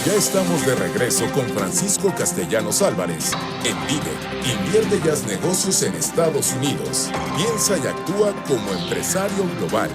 Ya estamos de regreso con Francisco Castellanos Álvarez en Vive, Invierte y haz negocios en Estados Unidos. Piensa y actúa como empresario global.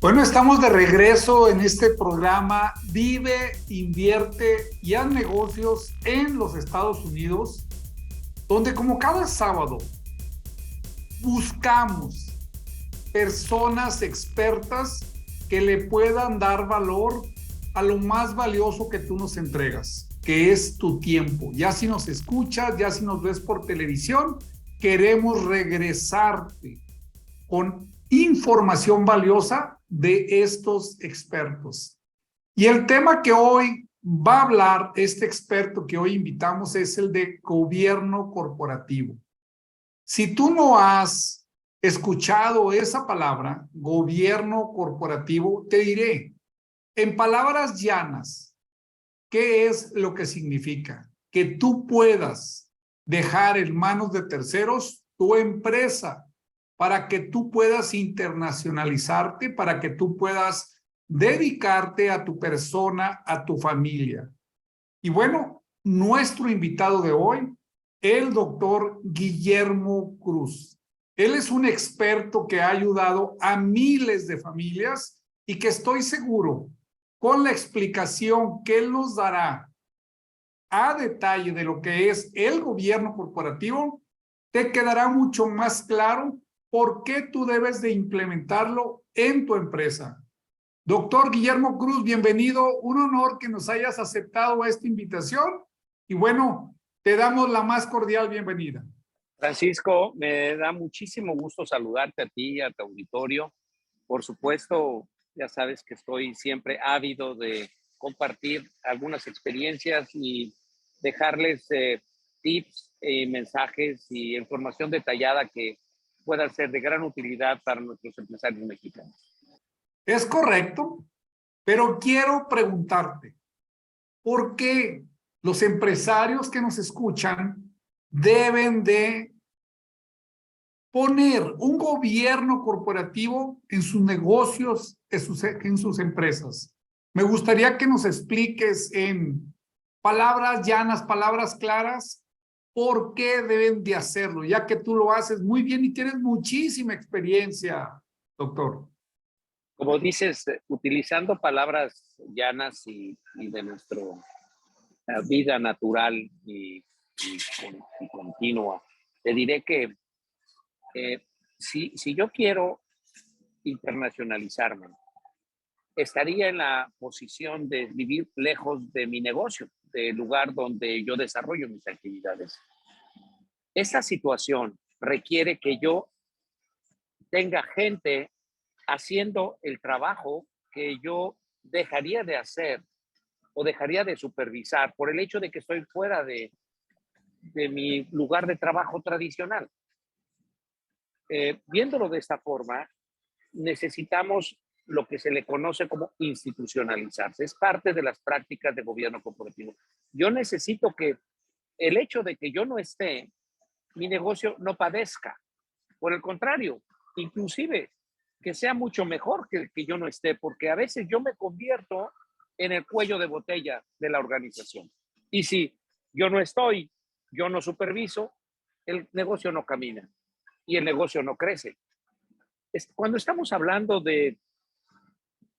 Bueno, estamos de regreso en este programa Vive, Invierte y haz negocios en los Estados Unidos, donde como cada sábado buscamos personas expertas que le puedan dar valor a lo más valioso que tú nos entregas, que es tu tiempo. Ya si nos escuchas, ya si nos ves por televisión, queremos regresarte con información valiosa de estos expertos. Y el tema que hoy va a hablar este experto que hoy invitamos es el de gobierno corporativo. Si tú no has escuchado esa palabra, gobierno corporativo, te diré, en palabras llanas, ¿qué es lo que significa? Que tú puedas dejar en manos de terceros tu empresa para que tú puedas internacionalizarte, para que tú puedas dedicarte a tu persona, a tu familia. Y bueno, nuestro invitado de hoy, el doctor Guillermo Cruz. Él es un experto que ha ayudado a miles de familias y que estoy seguro, con la explicación que él nos dará a detalle de lo que es el gobierno corporativo, te quedará mucho más claro por qué tú debes de implementarlo en tu empresa. Doctor Guillermo Cruz, bienvenido. Un honor que nos hayas aceptado esta invitación y bueno, te damos la más cordial bienvenida. Francisco, me da muchísimo gusto saludarte a ti y a tu auditorio. Por supuesto, ya sabes que estoy siempre ávido de compartir algunas experiencias y dejarles tips, mensajes y información detallada que pueda ser de gran utilidad para nuestros empresarios mexicanos. Es correcto, pero quiero preguntarte, ¿por qué los empresarios que nos escuchan deben de poner un gobierno corporativo en sus negocios, en sus empresas? Me gustaría que nos expliques en palabras llanas, palabras claras, por qué deben de hacerlo, ya que tú lo haces muy bien y tienes muchísima experiencia, doctor. Como dices, utilizando palabras llanas y de nuestra vida natural y continua, te diré que si yo quiero internacionalizarme, estaría en la posición de vivir lejos de mi negocio, del lugar donde yo desarrollo mis actividades. Esta situación requiere que yo tenga gente haciendo el trabajo que yo dejaría de hacer o dejaría de supervisar por el hecho de que estoy fuera de mi lugar de trabajo tradicional. Viéndolo de esta forma, necesitamos lo que se le conoce como institucionalizarse. Es parte de las prácticas de gobierno corporativo. Yo necesito que el hecho de que yo no esté, mi negocio no padezca. Por el contrario, inclusive que sea mucho mejor que yo no esté, porque a veces yo me convierto en el cuello de botella de la organización. Y si yo no estoy, yo no superviso, el negocio no camina y el negocio no crece. Cuando estamos hablando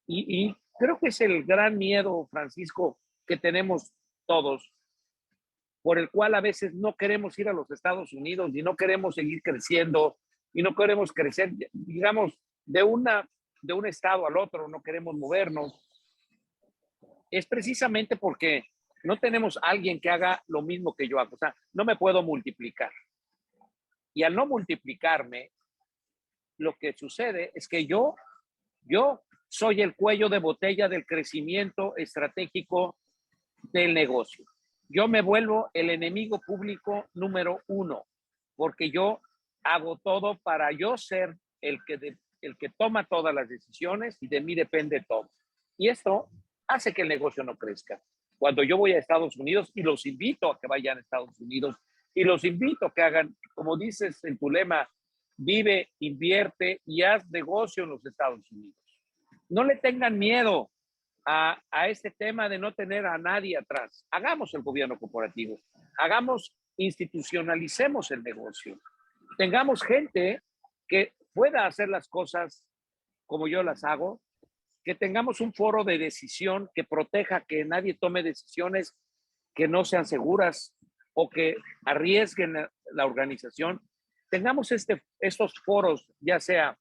y creo que es el gran miedo, Francisco, que tenemos todos, por el cual a veces no queremos ir a los Estados Unidos y no queremos seguir creciendo y no queremos crecer, digamos, de un estado al otro, no queremos movernos, es precisamente porque no tenemos a alguien que haga lo mismo que yo hago. O sea, no me puedo multiplicar. Y al no multiplicarme, lo que sucede es que yo soy el cuello de botella del crecimiento estratégico del negocio. Yo me vuelvo el enemigo público número uno, porque yo hago todo para yo ser el que toma todas las decisiones y de mí depende todo. Y esto hace que el negocio no crezca. Cuando yo voy a Estados Unidos, y los invito a que vayan a Estados Unidos, y los invito a que hagan, como dices en tu lema, vive, invierte y haz negocio en los Estados Unidos. no le tengan miedo a este tema de no tener a nadie atrás. Hagamos el gobierno corporativo, institucionalicemos el negocio, tengamos gente que pueda hacer las cosas como yo las hago, que tengamos un foro de decisión que proteja que nadie tome decisiones que no sean seguras o que arriesguen la organización. Tengamos estos foros, ya sea,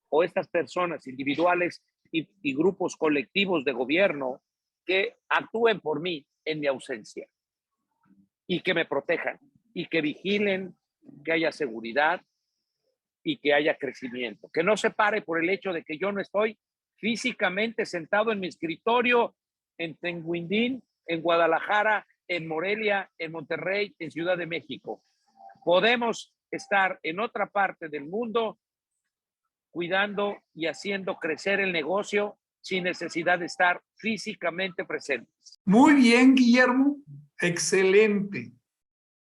o estas personas individuales y grupos colectivos de gobierno que actúen por mí en mi ausencia y que me protejan y que vigilen que haya seguridad y que haya crecimiento, que no se pare por el hecho de que yo no estoy físicamente sentado en mi escritorio en Tenguindín, en Guadalajara, en Morelia, en Monterrey, en Ciudad de México. Podemos estar en otra parte del mundo cuidando y haciendo crecer el negocio sin necesidad de estar físicamente presentes. Muy bien, Guillermo. Excelente.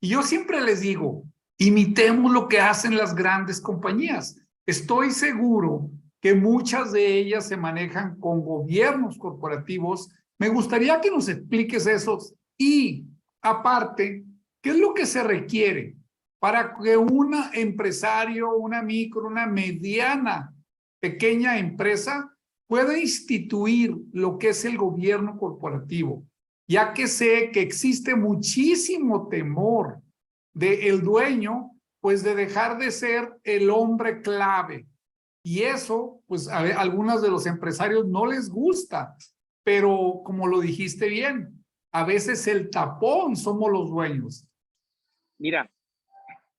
Y yo siempre les digo, imitemos lo que hacen las grandes compañías. Estoy seguro que muchas de ellas se manejan con gobiernos corporativos. Me gustaría que nos expliques esos. Y aparte, ¿qué es lo que se requiere para que un empresario, una micro, una mediana, pequeña empresa pueda instituir lo que es el gobierno corporativo? Ya que sé que existe muchísimo temor del dueño, pues de dejar de ser el hombre clave. Y eso, pues a algunos de los empresarios no les gusta, pero como lo dijiste bien, a veces el tapón somos los dueños. Mira,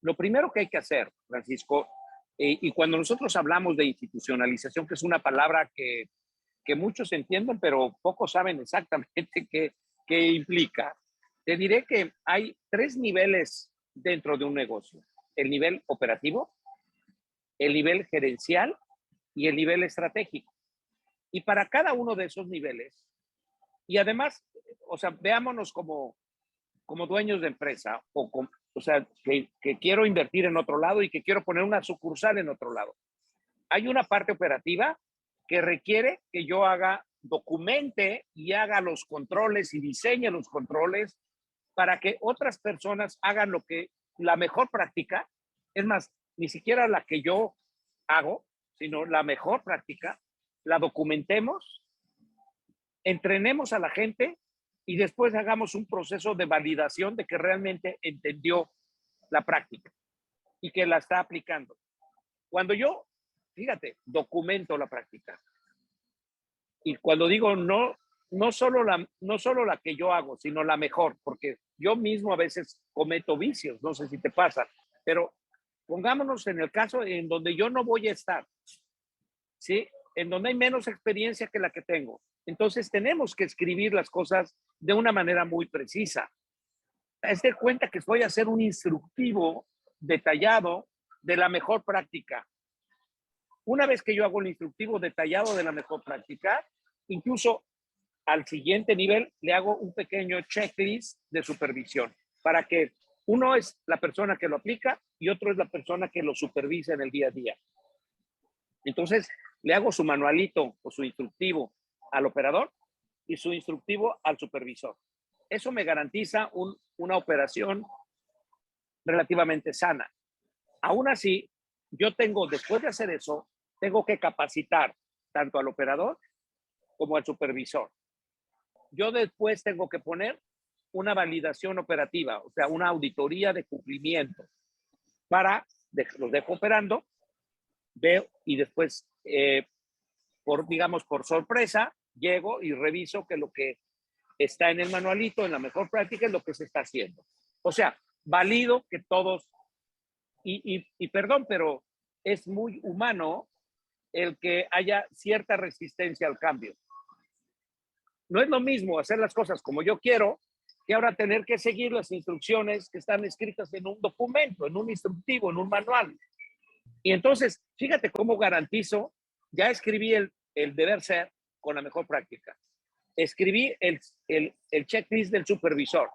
lo primero que hay que hacer, Francisco, y cuando nosotros hablamos de institucionalización, que es una palabra que muchos entienden, pero pocos saben exactamente qué implica, te diré que hay 3 niveles dentro de un negocio: el nivel operativo, el nivel gerencial y el nivel estratégico. Y para cada uno de esos niveles, y además, o sea, veámonos como dueños de empresa, o sea, que quiero invertir en otro lado y que quiero poner una sucursal en otro lado. Hay una parte operativa que requiere que yo documente y haga los controles y diseñe los controles para que otras personas hagan la mejor práctica, es más, ni siquiera la que yo hago, sino la mejor práctica, la documentemos, entrenemos a la gente y después hagamos un proceso de validación de que realmente entendió la práctica y que la está aplicando. Cuando yo, fíjate, documento la práctica, y cuando digo no solo la que yo hago, sino la mejor, porque yo mismo a veces cometo vicios, no sé si te pasa, pero pongámonos en el caso en donde yo no voy a estar, ¿sí? En donde hay menos experiencia que la que tengo. Entonces tenemos que escribir las cosas de una manera muy precisa. Haz de cuenta que voy a hacer un instructivo detallado de la mejor práctica. Una vez que yo hago el instructivo detallado de la mejor práctica, incluso al siguiente nivel le hago un pequeño checklist de supervisión para que uno es la persona que lo aplica y otro es la persona que lo supervisa en el día a día. Entonces, le hago su manualito o su instructivo al operador y su instructivo al supervisor. Eso me garantiza una operación relativamente sana. Aún así, después de hacer eso, tengo que capacitar tanto al operador como al supervisor. Yo después tengo que poner una validación operativa, o sea, una auditoría de cumplimiento los dejo operando, veo y después, por sorpresa, llego y reviso que lo que está en el manualito, en la mejor práctica, es lo que se está haciendo. O sea, valido que todos, y perdón, pero es muy humano el que haya cierta resistencia al cambio. No es lo mismo hacer las cosas como yo quiero que ahora tener que seguir las instrucciones que están escritas en un documento, en un instructivo, en un manual. Y entonces, fíjate cómo garantizo, ya escribí el deber ser con la mejor práctica. Escribí el checklist del supervisor.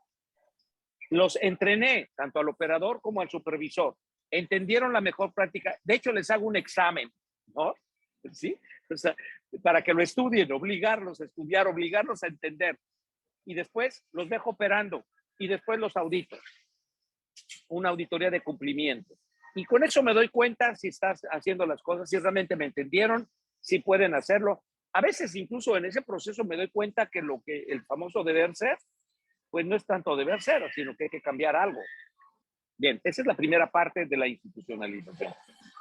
Los entrené tanto al operador como al supervisor. Entendieron la mejor práctica. De hecho, les hago un examen, ¿no? ¿sí? O sea, para que lo estudien, obligarlos a estudiar, obligarlos a entender. Y después los dejo operando y después los audito. Una auditoría de cumplimiento. Y con eso me doy cuenta si estás haciendo las cosas, si realmente me entendieron, si pueden hacerlo. A veces incluso en ese proceso me doy cuenta que lo que el famoso deber ser, pues no es tanto deber ser, sino que hay que cambiar algo. Bien, esa es la primera parte de la institucionalización.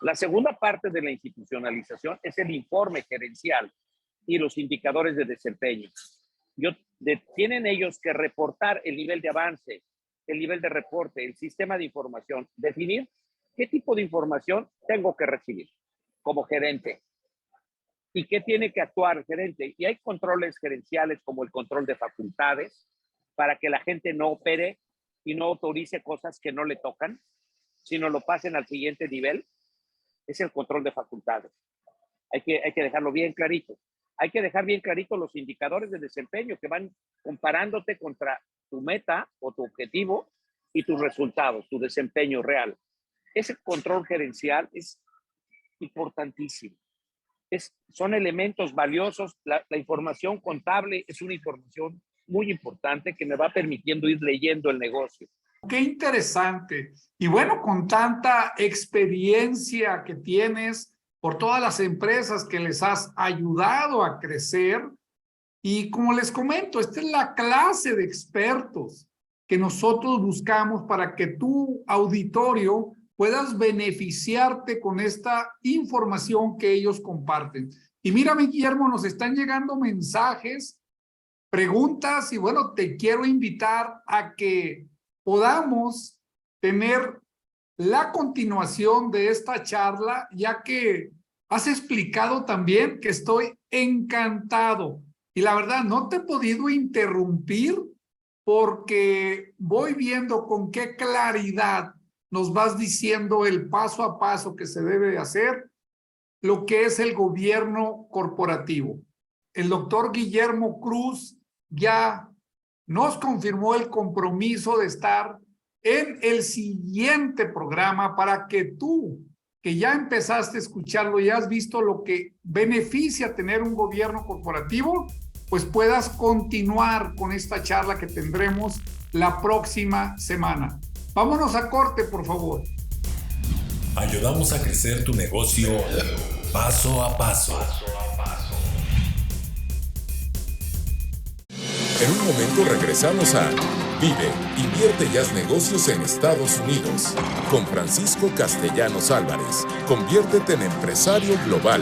La segunda parte de la institucionalización es el informe gerencial y los indicadores de desempeño. Tienen ellos que reportar el nivel de avance, el nivel de reporte, el sistema de información, definir qué tipo de información tengo que recibir como gerente y qué tiene que actuar el gerente. Y hay controles gerenciales como el control de facultades para que la gente no opere y no autorice cosas que no le tocan, sino lo pasen al siguiente nivel. Es el control de facultades. Hay que dejarlo bien clarito. Hay que dejar bien clarito los indicadores de desempeño que van comparándote contra tu meta o tu objetivo y tus resultados, tu desempeño real. Ese control gerencial es importantísimo. Son elementos valiosos. La información contable es una información muy importante que me va permitiendo ir leyendo el negocio. Qué interesante. Y bueno, con tanta experiencia que tienes por todas las empresas que les has ayudado a crecer, y como les comento, esta es la clase de expertos que nosotros buscamos para que tu auditorio puedas beneficiarte con esta información que ellos comparten. Y mírame, Guillermo, nos están llegando mensajes, preguntas, y bueno, te quiero invitar a que podamos tener la continuación de esta charla, ya que has explicado también que estoy encantado. Y la verdad, no te he podido interrumpir porque voy viendo con qué claridad nos vas diciendo el paso a paso que se debe hacer, lo que es el gobierno corporativo. El doctor Guillermo Cruz ya nos confirmó el compromiso de estar en el siguiente programa para que tú, que ya empezaste a escucharlo y has visto lo que beneficia tener un gobierno corporativo, pues puedas continuar con esta charla que tendremos la próxima semana. Vámonos a corte, por favor. Ayudamos a crecer tu negocio paso a paso. En un momento regresamos a Vive, invierte y haz negocios en Estados Unidos con Francisco Castellanos Álvarez. Conviértete en empresario global.